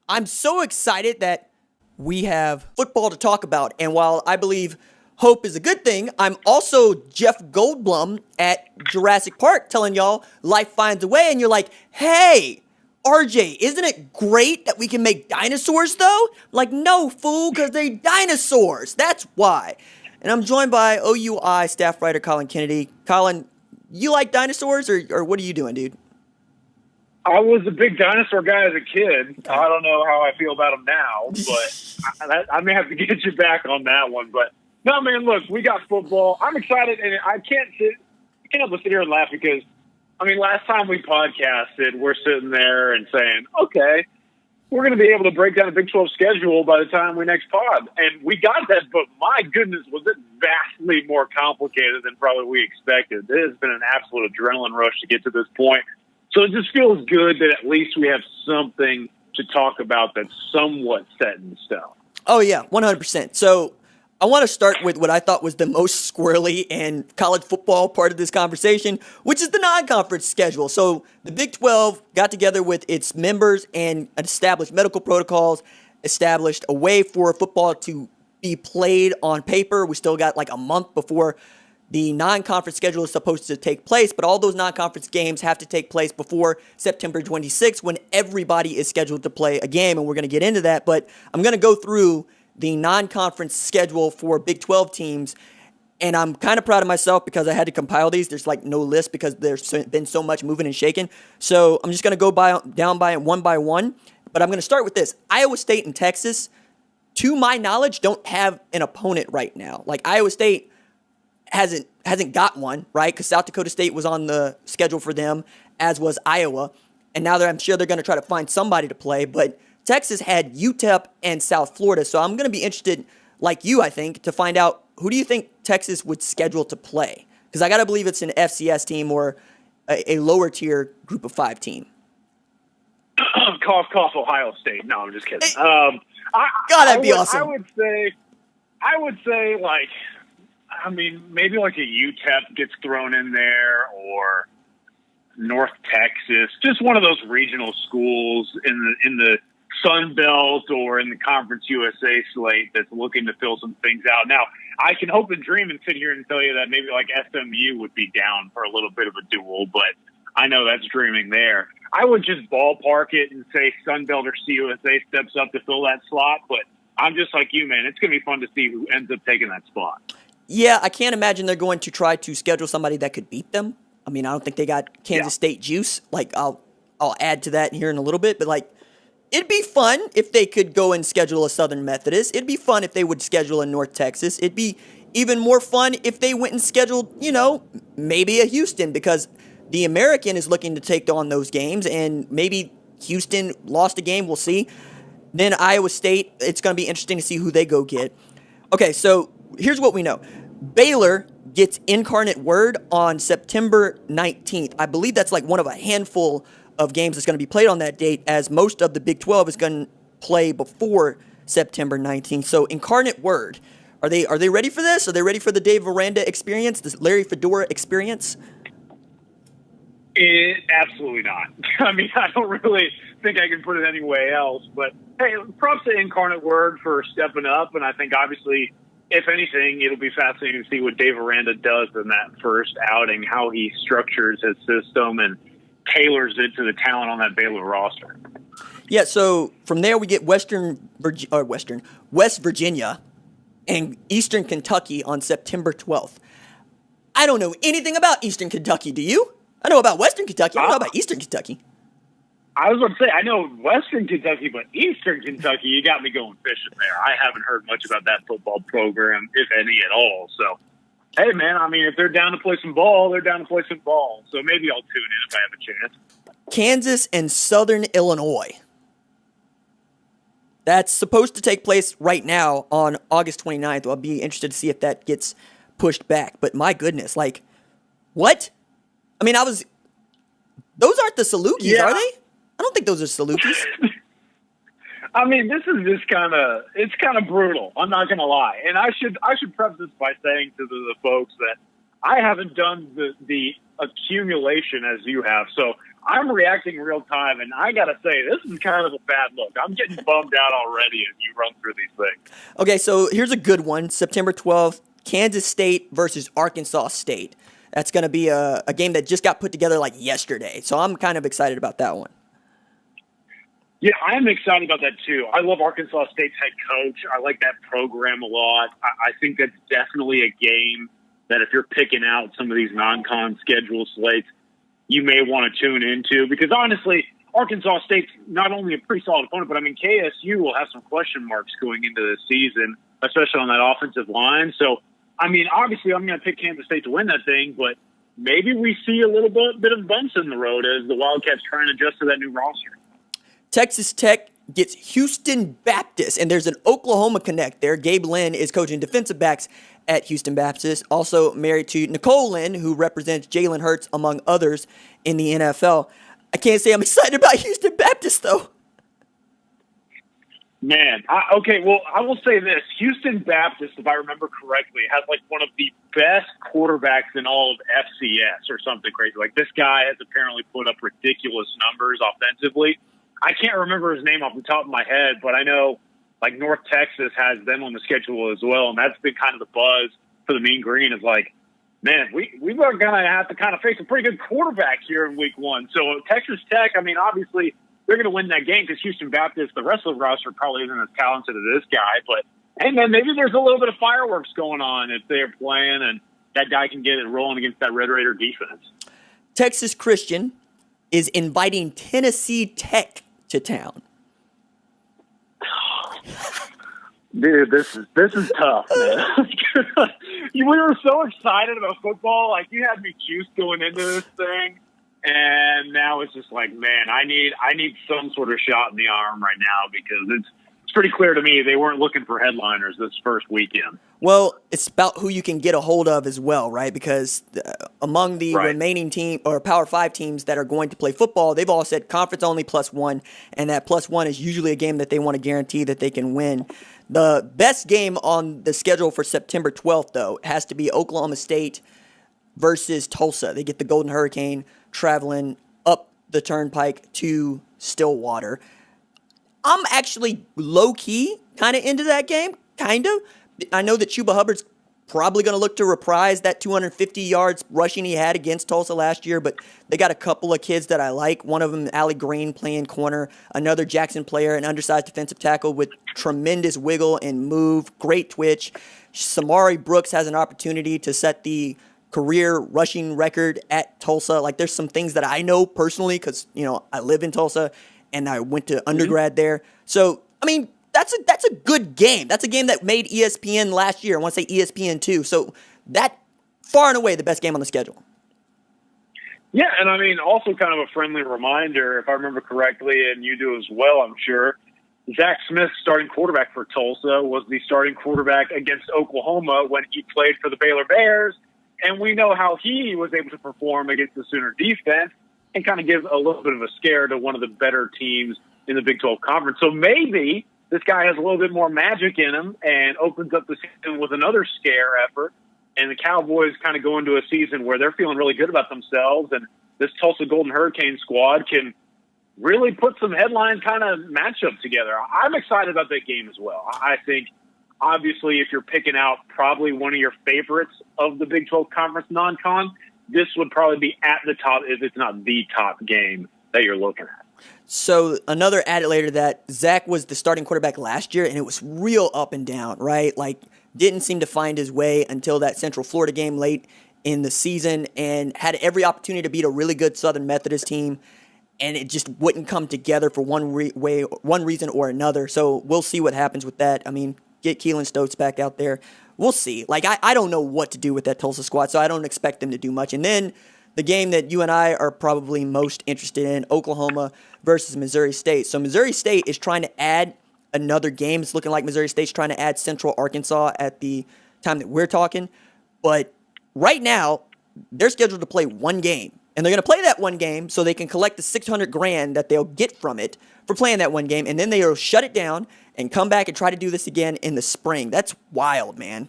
I'm so excited that we have football to talk about. And while I believe hope is a good thing, I'm also Jeff Goldblum at Jurassic Park telling y'all life finds a way. And you're like, hey, RJ, isn't it great that we can make dinosaurs, though? Like, no, fool, because they're dinosaurs. That's why. And I'm joined by OUI staff writer Colin Kennedy. Colin, you like dinosaurs, or what are you doing, dude? I was a big dinosaur guy as a kid. I don't know how I feel about them now, but I may have to get you back on that one. But no, man, look, we got football. I'm excited, and I can't help but sit here and laugh because, I mean, last time we podcasted, we're sitting there and saying, okay, we're going to be able to break down the Big 12 schedule by the time we next pod. And we got that, but my goodness, was it vastly more complicated than probably we expected. It has been an absolute adrenaline rush to get to this point. So it just feels good that at least we have something to talk about that's somewhat set in stone. Oh, yeah, 100%. So I want to start with what I thought was the most squirrely and college football part of this conversation, which is the non-conference schedule. So the Big 12 got together with its members and established medical protocols, established a way for football to be played on paper. We still got like a month before the non-conference schedule is supposed to take place, but all those non-conference games have to take place before September 26th when everybody is scheduled to play a game, and we're going to get into that. But I'm going to go through the non-conference schedule for Big 12 teams, and I'm kind of proud of myself because I had to compile these. There's like no list because there's been so much moving and shaking. So I'm just going to go down by one, but I'm going to start with this. Iowa State and Texas, to my knowledge, don't have an opponent right now. Like Iowa State hasn't got one, right? Because South Dakota State was on the schedule for them, as was Iowa. And now I'm sure they're going to try to find somebody to play. But Texas had UTEP and South Florida. So I'm going to be interested, like you, I think, to find out who do you think Texas would schedule to play? Because I got to believe it's an FCS team or a lower tier group of 5 team. Cough, cough, Ohio State. No, I'm just kidding. That'd be awesome. I would say, like, I mean, maybe like a UTEP gets thrown in there or North Texas, just one of those regional schools in the Sun Belt or in the Conference USA slate that's looking to fill some things out. Now, I can hope and dream and sit here and tell you that maybe like SMU would be down for a little bit of a duel, but I know that's dreaming there. I would just ballpark it and say Sun Belt or CUSA steps up to fill that slot, but I'm just like you, man. It's going to be fun to see who ends up taking that spot. Yeah, I can't imagine they're going to try to schedule somebody that could beat them. I mean, I don't think they got Kansas State juice. Like, I'll add to that here in a little bit. But, like, it'd be fun if they could go and schedule a Southern Methodist. It'd be fun if they would schedule a North Texas. It'd be even more fun if they went and scheduled, maybe a Houston, because the American is looking to take on those games. And maybe Houston lost a game. We'll see. Then Iowa State, it's going to be interesting to see who they go get. Okay, so here's what we know. Baylor gets Incarnate Word on September 19th. I believe that's like one of a handful of games that's going to be played on that date, as most of the Big 12 is going to play before September 19th. So Incarnate Word, are they ready for this? Are they ready for the Dave Aranda experience, the Larry Fedora experience? Absolutely not. I mean, I don't really think I can put it any way else. But, hey, props to Incarnate Word for stepping up, and I think obviously – if anything, it'll be fascinating to see what Dave Aranda does in that first outing, how he structures his system and tailors it to the talent on that Baylor roster. Yeah, so from there we get West Virginia and Eastern Kentucky on September 12th. I don't know anything about Eastern Kentucky. Do you? I know about Western Kentucky. I don't know about Eastern Kentucky. I was going to say, I know Western Kentucky, but Eastern Kentucky, you got me going fishing there. I haven't heard much about that football program, if any at all. So, hey, man, I mean, if they're down to play some ball, they're down to play some ball. So maybe I'll tune in if I have a chance. Kansas and Southern Illinois. That's supposed to take place right now on August 29th. I'll be interested to see if that gets pushed back. But my goodness, like, what? I mean, those aren't the Salukis, are they? I don't think those are Salukis. I mean, this is just kind of brutal. I'm not going to lie. And I should preface this by saying to the folks that I haven't done the accumulation as you have. So I'm reacting real time, and I got to say, this is kind of a bad look. I'm getting bummed out already as you run through these things. Okay, so here's a good one. September 12th, Kansas State versus Arkansas State. That's going to be a game that just got put together like yesterday. So I'm kind of excited about that one. Yeah, I'm excited about that too. I love Arkansas State's head coach. I like that program a lot. I think that's definitely a game that if you're picking out some of these non-con schedule slates, you may want to tune into, because honestly, Arkansas State's not only a pretty solid opponent, but I mean, KSU will have some question marks going into the season, especially on that offensive line. So, I mean, obviously I'm going to pick Kansas State to win that thing, but maybe we see a little bit of bumps in the road as the Wildcats try and adjust to that new roster. Texas Tech gets Houston Baptist, and there's an Oklahoma connect there. Gabe Lynn is coaching defensive backs at Houston Baptist, also married to Nicole Lynn, who represents Jalen Hurts, among others, in the NFL. I can't say I'm excited about Houston Baptist, though. Man, okay, well, I will say this. Houston Baptist, if I remember correctly, has like one of the best quarterbacks in all of FCS or something crazy. Like, this guy has apparently put up ridiculous numbers offensively. I can't remember his name off the top of my head, but I know like North Texas has them on the schedule as well, and that's been kind of the buzz for the Mean Green is like, man, we are going to have to kind of face a pretty good quarterback here in week one. So Texas Tech, I mean, obviously they're going to win that game because Houston Baptist, the rest of the roster probably isn't as talented as this guy, but hey, man, maybe there's a little bit of fireworks going on if they're playing and that guy can get it rolling against that Red Raider defense. Texas Christian is inviting Tennessee Tech to town. Dude, this is tough, man. We were so excited about football. Like, you had me juiced going into this thing, and now it's just like, man, I need some sort of shot in the arm right now, because it's pretty clear to me they weren't looking for headliners this first weekend. Well, it's about who you can get a hold of as well, right? Because among the remaining team or Power 5 teams that are going to play football, they've all said conference only +1, and that +1 is usually a game that they want to guarantee that they can win. The best game on the schedule for September 12th, though, has to be Oklahoma State versus Tulsa. They get the Golden Hurricane traveling up the turnpike to Stillwater. I'm actually low-key kind of into that game, kind of. I know that Chuba Hubbard's probably going to look to reprise that 250 yards rushing he had against Tulsa last year, but they got a couple of kids that I like. One of them, Allie Green, playing corner. Another Jackson player, an undersized defensive tackle with tremendous wiggle and move, great twitch. Samari Brooks has an opportunity to set the career rushing record at Tulsa. Like, there's some things that I know personally because, you know, I live in Tulsa and I went to undergrad there. So, I mean, that's a good game. That's a game that made ESPN last year. I want to say ESPN too. So that far and away the best game on the schedule. Yeah, and I mean, also kind of a friendly reminder, if I remember correctly, and you do as well, I'm sure, Zach Smith, starting quarterback for Tulsa, was the starting quarterback against Oklahoma when he played for the Baylor Bears, and we know how he was able to perform against the Sooner defense and kind of give a little bit of a scare to one of the better teams in the Big 12 Conference. So maybe this guy has a little bit more magic in him and opens up the season with another scare effort. And the Cowboys kind of go into a season where they're feeling really good about themselves. And this Tulsa Golden Hurricane squad can really put some headline kind of matchup together. I'm excited about that game as well. I think, obviously, if you're picking out probably one of your favorites of the Big 12 Conference non-con, this would probably be at the top if it's not the top game that you're looking at. So another added later that Zach was the starting quarterback last year, and it was real up and down, right? Like, didn't seem to find his way until that Central Florida game late in the season and had every opportunity to beat a really good Southern Methodist team, and it just wouldn't come together for one reason or another. So we'll see what happens with that. I mean, get Keelan Stokes back out there. We'll see. Like, I don't know what to do with that Tulsa squad, so I don't expect them to do much. And then the game that you and I are probably most interested in, Oklahoma versus Missouri State. So Missouri State is trying to add another game. It's looking like Missouri State's trying to add Central Arkansas at the time that we're talking. But right now, they're scheduled to play one game. And they're going to play that one game so they can collect the $600,000 that they'll get from it for playing that one game. And then they'll shut it down and come back and try to do this again in the spring. That's wild, man.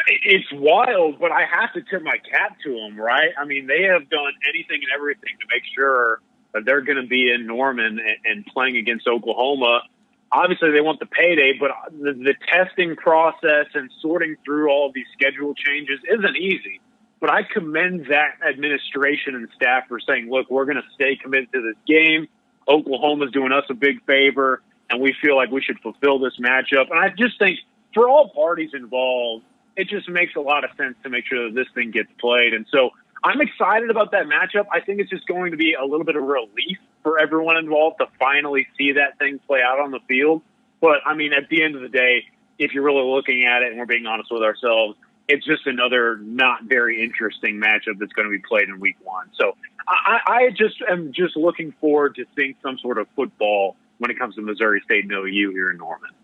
It's wild, but I have to tip my cap to them, right? I mean, they have done anything and everything to make sure that they're going to be in Norman and playing against Oklahoma. Obviously, they want the payday, but the testing process and sorting through all of these schedule changes isn't easy. But I commend that administration and staff for saying, look, we're going to stay committed to this game. Oklahoma's doing us a big favor, and we feel like we should fulfill this matchup. And I just think for all parties involved, it just makes a lot of sense to make sure that this thing gets played. And so I'm excited about that matchup. I think it's just going to be a little bit of relief for everyone involved to finally see that thing play out on the field. But, I mean, at the end of the day, if you're really looking at it and we're being honest with ourselves, it's just another not very interesting matchup that's going to be played in week one. So I just am just looking forward to seeing some sort of football when it comes to Missouri State and OU here in Norman.